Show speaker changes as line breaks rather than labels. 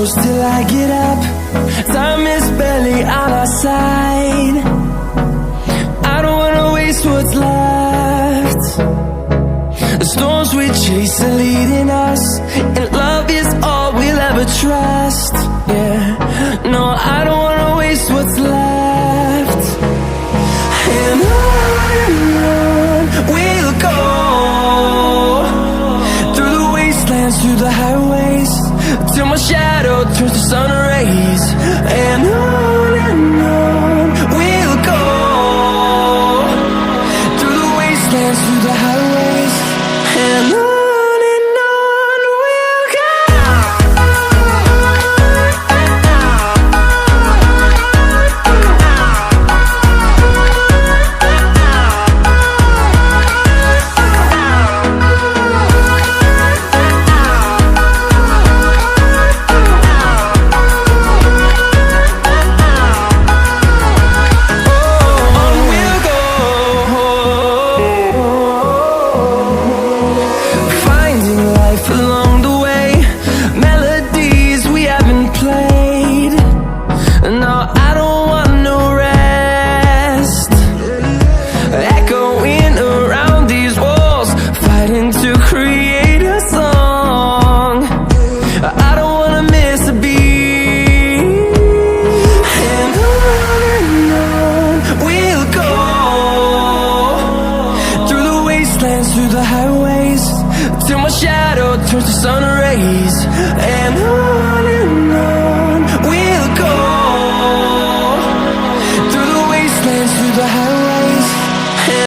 close till I get up. Time is barely on our side. I don't wanna waste what's left. The storms we chase are leading us, and love is all we'll ever trust. Yeah, no, I don't wanna waste what's left. And on we'll go, through the wastelands, through the highways, till my shadow turns to sun rays. And on we'll go, through the wastelands, through the highways, and on we'll go. Through the highways, till my shadow turns to sun rays. And on we'll go, through the wastelands, through the highways.